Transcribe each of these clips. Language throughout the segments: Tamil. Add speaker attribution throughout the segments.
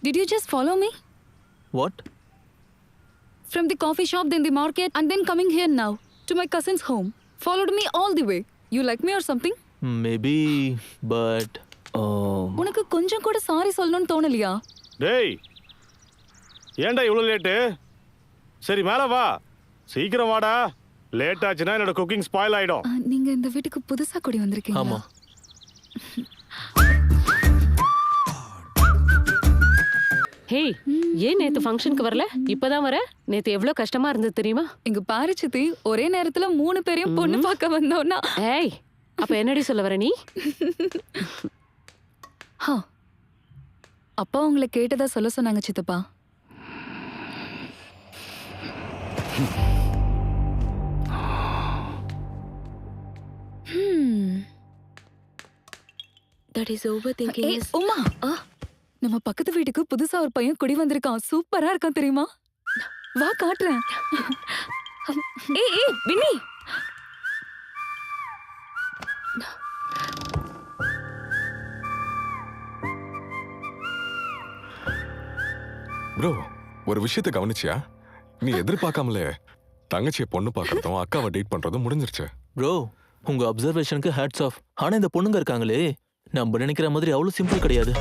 Speaker 1: Did you just follow me?
Speaker 2: What?
Speaker 1: From the coffee shop, then the market, and then coming here now to my cousin's home. Followed me all the way. You like me or something?
Speaker 2: Maybe, but
Speaker 1: உனக்கு கொஞ்சம் கூட சாரி சொல்லணும்னு தோணலையா?
Speaker 3: டேய் ஏன்டா இவ்வளவு லேட்டு? சரி மேல வா, சீக்கிரம் வாடா. லேட் ஆச்சுன்னா என்னோட குக்கிங் ஸ்பாயில் ஆயிடும்.
Speaker 1: நீங்க இந்த வீட்டுக்கு புதுசா கூடி வந்திருக்கீங்க.
Speaker 2: ஆமா.
Speaker 4: ஹே, ஏன் நேத்து ஃபங்க்ஷனுக்கு வரல? இப்பதான் வர? நேத்து எவ்வளவு கஷ்டமா இருந்தது தெரியுமா?
Speaker 1: இங்க பாரு சித்தி, ஒரே நேரத்துல 3 பேரையும் பொண்ணு பார்க்க வந்தோம்னா.
Speaker 4: ஏய், அப்ப என்னடி சொல்ல வர நீ?
Speaker 1: அப்பா உங்களை கேட்டதா சொல்ல சொன்னாங்க சித்தப்பா.
Speaker 4: That is overthinking.
Speaker 1: உமா, நம்ம பக்கத்து வீட்டுக்கு புதுசா ஒரு பையன் குடி வந்திருக்கான். சூப்பரா இருக்கான் தெரியுமா? வா காட்டுறேன். ஏய் வினி,
Speaker 5: ப்ரோ, ஒரு விஷயத்தை கவனிச்சியா? நீ எதிர்பார்க்காமலே தங்கச்சியை பொண்ணு பார்க்கறதும் அக்காவை டேட் பண்றதும் முடிஞ்சிருச்சு.
Speaker 2: ப்ரோ, உங்க அப்சர்வேஷனுக்கு ஹேட்ஸ் ஆஃப். ஆனா இந்த பொண்ணுங்க இருக்காங்களே, நம்ம நினைக்கிற மாதிரி அவ்வளவு சிம்பிள் கிடையாது.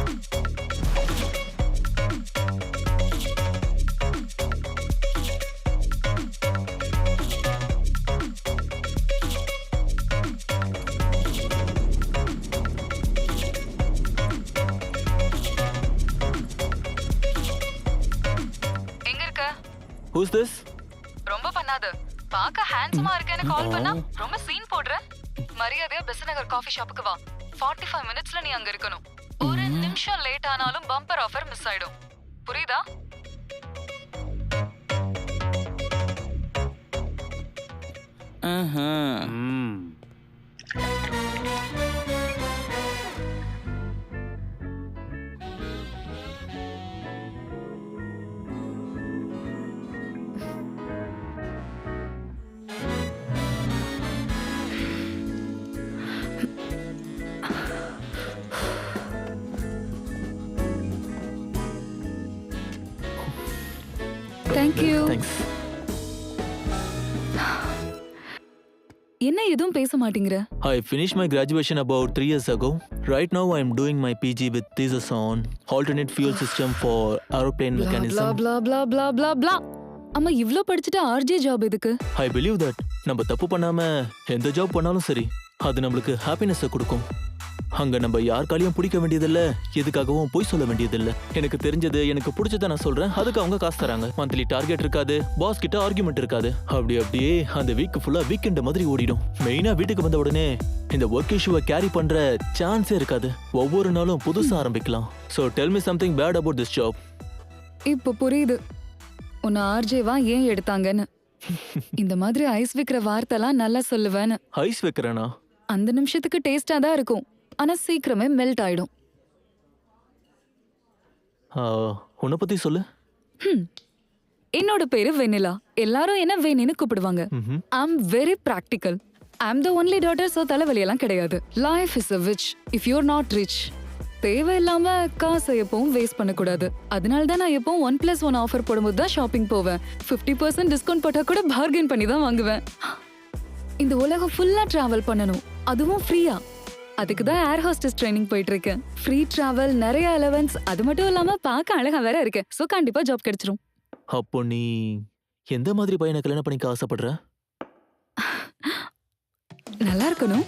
Speaker 1: எங்க இருக்க?
Speaker 2: Who's this?
Speaker 1: ரொம்ப பண்ணாத. பாக்க ஹேண்ட்ஸமா இருக்கேன்னு கால் பண்ணா ரொம்ப சீன் போடுற. மரியாதையா பெசநகர் காஃபி ஷாப்புக்கு வா. 45 மினிட்ஸ்ல நீ அங்க இருக்கணும். ஒரு நிமிஷம் லேட் ஆனாலும் பம்பர் ஆஃபர் மிஸ் ஆயிடும். புரியுதா? Thank you.
Speaker 2: Thanks.
Speaker 1: என்ன எதுவும் பேச மாட்டீங்கற?
Speaker 2: I finished my graduation about 3 years ago. Right now I am doing my PG with thesis on alternate fuel system for aeroplane mechanism.
Speaker 1: blah blah blah blah blah blah. அம்மா இவ்ளோ படிச்சிட்டு ஆர்ஜே ஜாப் எதுக்கு?
Speaker 2: I believe that நம்ம தப்பு பண்ணாம எந்த ஜாப் பண்ணாலும் சரி, அது நமக்கு ஹாப்பினஸ் கொடுக்கும். அங்க நம்ம யாருக்காலையும் பிடிக்க வேண்டியதில்ல, எதுக்காகவும் போய் சொல்ல வேண்டியதில்ல. எனக்கு தெரிஞ்சது, எனக்கு பிடிச்சதை நான் சொல்றேன், அதுக்கு அவங்க காசு தராங்க. மந்த்லி டார்கெட் இருக்காது, பாஸ் கிட்ட ஆர்குமெண்ட் இருக்காது. அப்படியே அந்த வீக் ஃபுல்லா வீக்கெண்ட் மாதிரி ஓடிடும். மெயினா வீட்டுக்கு வந்த உடனே இந்த ஒர்க் இஷ்யூவை கேரி பண்ற சான்ஸே இருக்காது. ஒவ்வொரு நாளும் புதுசா ஆரம்பிக்கலாம். So tell me something bad about this job.
Speaker 1: இப்போ புரியுது உன்னை ஆர்ஜேவா ஏன் எடுத்தாங்கன்னு. இந்த மாதிரி ஐஸ் வைக்கிற வார்த்தைலாம் நல்லா சொல்லுவேன்னு.
Speaker 2: ஐஸ் வைக்கிறேனா?
Speaker 1: அந்த நிமிஷத்துக்கு டேஸ்டா தான் இருக்கும், ஆனா சீக்கிரமே மெல்ட் ஆயிடும்.
Speaker 2: உன்னை பத்தி சொல்லு.
Speaker 1: என்னோட பேரு வெனிலா. எல்லாரும் என்ன வேணின்னு கூப்பிடுவாங்க. I am very practical. I am the only daughter. So தலைவலியெல்லாம் கிடையாது. Life is a witch if you're not rich. தேவையில்லாம காசை எப்பவும் வேஸ்ட் பண்ணக்கூடாது. அதனால தான் நான் எப்பவும் 1+1 ஆஃபர் போடும்போது தான் ஷாப்பிங் போவேன். 50% டிஸ்கவுண்ட் போட்டா கூட பார்கெயின் பண்ணி தான் வாங்குவேன். இந்த உலகம் ஃபுல்லா டிராவல் பண்ணணும், அதுவும் ஃப்ரீயா. அதுக்கு தான் ஏர் ஹோஸ்டஸ் ட்ரைனிங் போயிட்டு இருக்கேன். ஃப்ரீ டிராவல், நிறைய அலவன்ஸ், அது மட்டும் இல்லாம பார்க்க அழகா வேற இருக்கேன். சோ கண்டிப்பா ஜாப் கிடைச்சிரும்.
Speaker 2: அப்போ நீ எந்த மாதிரி பையனை கல்யாணம் பண்ணிக்க ஆசைப்படுற?
Speaker 1: நல்லா இருக்கணும்.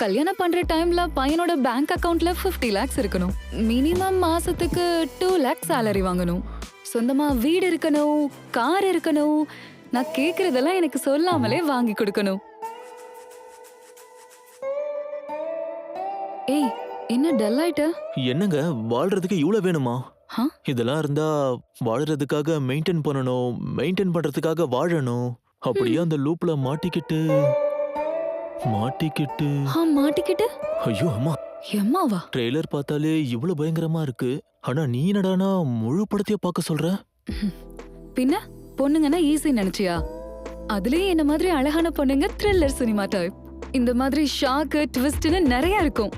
Speaker 1: கல்யாணம் பண்ற டைம்ல பையனோட பேங்க் அக்கவுண்ட்ல 50 lakhs இருக்கணும். மினிமம் மாசத்துக்கு 2 lakh salary வாங்கணும். சொந்தமா வீடு இருக்கணும், கார் இருக்கணும். நான் கேக்குறதெல்லாம் எனக்கு சொல்லாமலே வாங்கி கொடுக்கணும். ஏய், என்ன டல் ஆயிட்ட?
Speaker 2: என்னங்க, வாழ்றதுக்கு இவ்வளவு வேணுமா? இதெல்லாம் இருந்தா வாழறதுக்காக மெயின்டைன் பண்ணணும், மெயின்டைன் பண்றதுக்காக வாழணும். அப்படியே அந்த லூப்ல மாட்டிக்கிட்டு ஐயோ அம்மா,
Speaker 1: எம்மாவா?
Speaker 2: ட்ரெய்லர் பார்த்தாலே இவ்வளவு பயங்கரமா இருக்கு. ஆனா நீ என்னடானா முழு படத்தையே பார்க்க சொல்ற?
Speaker 1: பின்ன பொண்ணுங்கன்னா ஈஸி நினைச்சியா? அதுலயே என்ன மாதிரி அழகான பொண்ணுங்க த்ரில்லர் சினிமா டைப். இந்த மாதிரி ஷாக், ட்விஸ்ட்னு நிறைய இருக்கும்.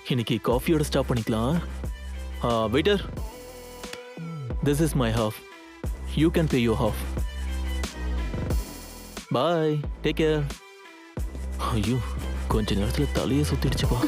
Speaker 2: இன்னைக்கு காஃபியோட ஸ்டாப் பண்ணிக்கலாம். Waiter, this is my half. You can pay you half. Bye, take care. ஐயோ, கொஞ்ச நேரத்துல தலையே சுத்திடுச்சுப்பா.